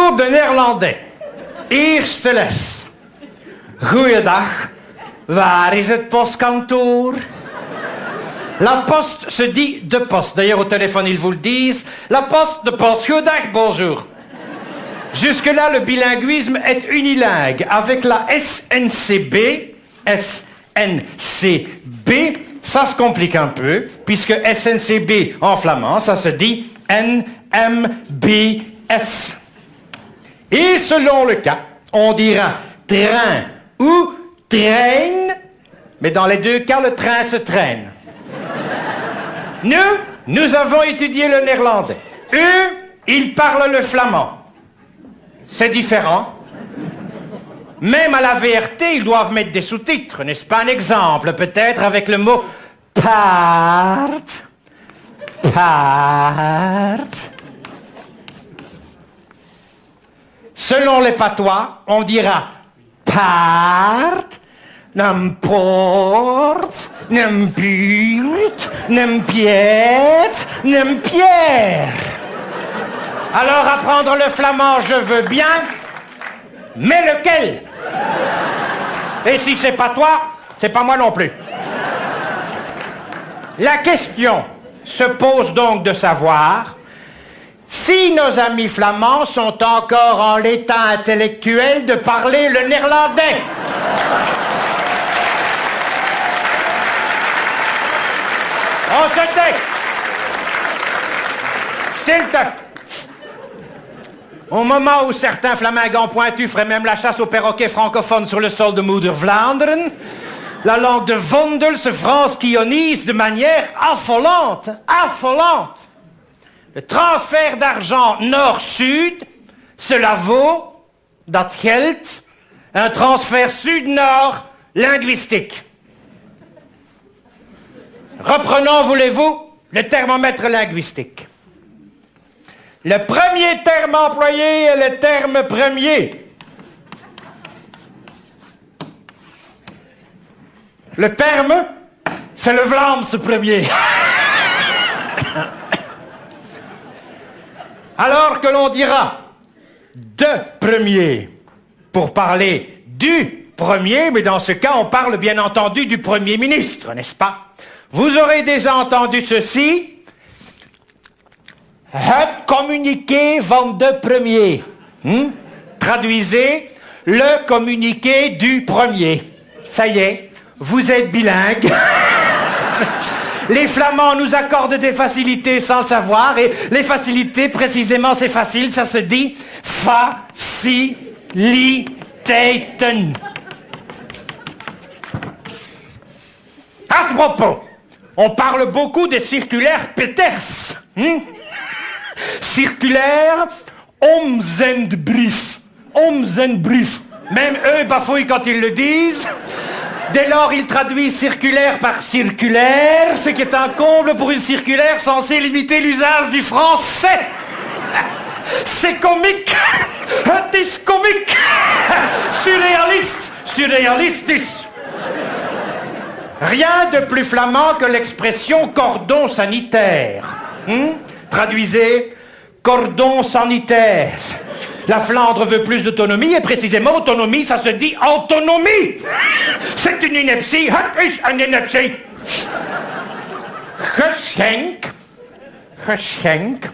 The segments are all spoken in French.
Cours de néerlandais. Eerste les. Goeiedag. Waar is het postkantoor? La poste se dit de poste. D'ailleurs, au téléphone, ils vous le disent. La poste de poste. Goeiedag, bonjour. Jusque-là, le bilinguisme est unilingue. Avec la SNCB, ça se complique un peu, puisque SNCB en flamand, ça se dit NMBS. Et selon le cas, on dira train ou train, mais dans les deux cas, le train se traîne. Nous avons étudié le néerlandais. Eux, ils parlent le flamand. C'est différent. Même à la VRT, ils doivent mettre des sous-titres, n'est-ce pas? Un exemple, peut-être, avec le mot part. Selon les patois, on dira part, n'importe, n'importe, n'impiète, n'impière. Alors, apprendre le flamand, je veux bien, mais lequel? Et si c'est pas toi, c'est pas moi non plus. La question se pose donc de savoir si nos amis flamands sont encore en l'état intellectuel de parler le néerlandais. On se tait. Stilte. Au moment où certains flamingants pointus feraient même la chasse aux perroquets francophones sur le sol de Moeder-Vlaanderen, la langue de Vondel se franskionise de manière affolante. Affolante. Le transfert d'argent nord-sud, cela vaut, dat geldt, un transfert sud-nord linguistique. Reprenons, voulez-vous, le thermomètre linguistique. Le premier terme employé est le terme premier. Le terme, c'est le Vlaams premier. Alors que l'on dira de premier pour parler du premier, mais dans ce cas, on parle bien entendu du Premier ministre, n'est-ce pas? Vous aurez déjà entendu ceci. Het communiqué van de premier. Traduisez, le communiqué du premier. Ça y est, vous êtes bilingue. Les Flamands nous accordent des facilités sans le savoir, et les facilités, précisément, c'est facile, ça se dit faciliteiten. À ce propos, on parle beaucoup des circulaires Peters. Circulaire Omzendbrief. Omzendbrief. Même eux bafouillent quand ils le disent. Dès lors, ils traduisent circulaire par circulaire, ce qui est un comble pour une circulaire censée limiter l'usage du français. C'est comique. Het is comique. Surréaliste. Surréalistis. Rien de plus flamand que l'expression cordon sanitaire. Traduisez, cordon sanitaire. La Flandre veut plus d'autonomie, et précisément, autonomie, ça se dit autonomie. C'est une ineptie. Het is een ineptie. Geschenk. Geschenk.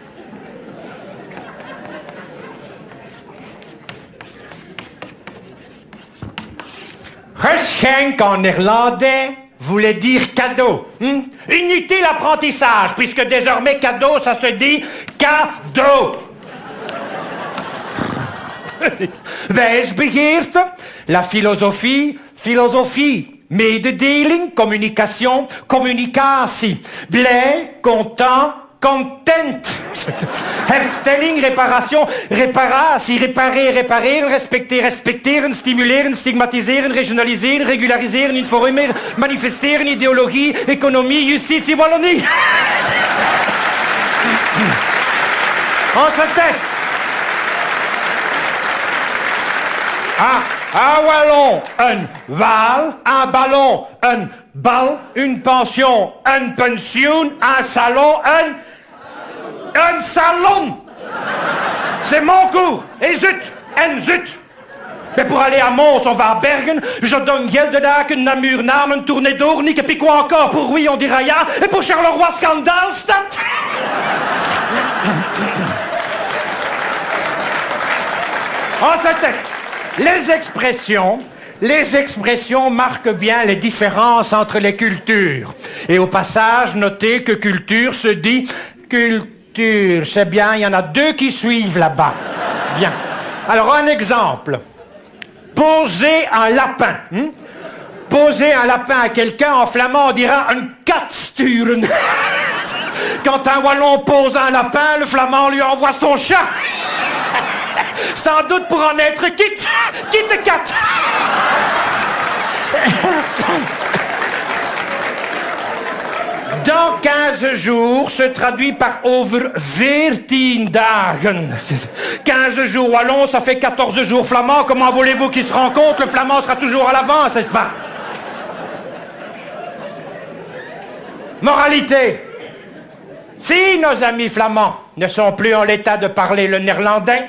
Geschenk en néerlandais voulait dire cadeau. Inutile apprentissage, puisque désormais cadeau, ça se dit cadeau. Wijsbegeerte, la philosophie, philosophie. Mededeling, communication, communicatie. Blij, content, content. Herstelling, réparation, reparatie, réparer, répareren, respecter, respecteren, stimuleren, stigmatiseren, regionaliseren, regulariseren, informeren, manifesteren, idéologie, économie, justitie, Wallonie. On se tait. Un wallon, un val, un ballon, un bal, une pension, un pension, un salon, un salon. C'est mon cours. Et zut, en zut. Mais pour aller à Mons, on va à Bergen. Je donne Geldedaken, Namur, Namen, Tournai d'Ornik, et puis quoi encore? Pour oui, on dira ja. Et pour Charleroi, Scandalstad. En fait, les expressions marquent bien les différences entre les cultures. Et au passage, notez que culture se dit culture. C'est bien, il y en a deux qui suivent là-bas. Bien. Alors, un exemple. Poser un lapin. Poser un lapin à quelqu'un, en flamand, on dira un katsturen. Quand un Wallon pose un lapin, le flamand lui envoie son chat. Sans doute pour en être quitte. Quitte cat. Dans 15 jours se traduit par over 14 dagen. 15 jours wallon, ça fait 14 jours flamand. Comment voulez-vous qu'ils se rencontrent? Le flamand sera toujours à l'avance, n'est-ce pas? Moralité. Si nos amis flamands ne sont plus en l'état de parler le néerlandais,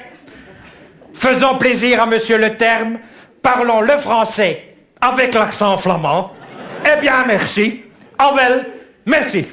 faisons plaisir à monsieur le terme, parlons le français avec l'accent flamand. Eh bien, merci. Ah well, merci.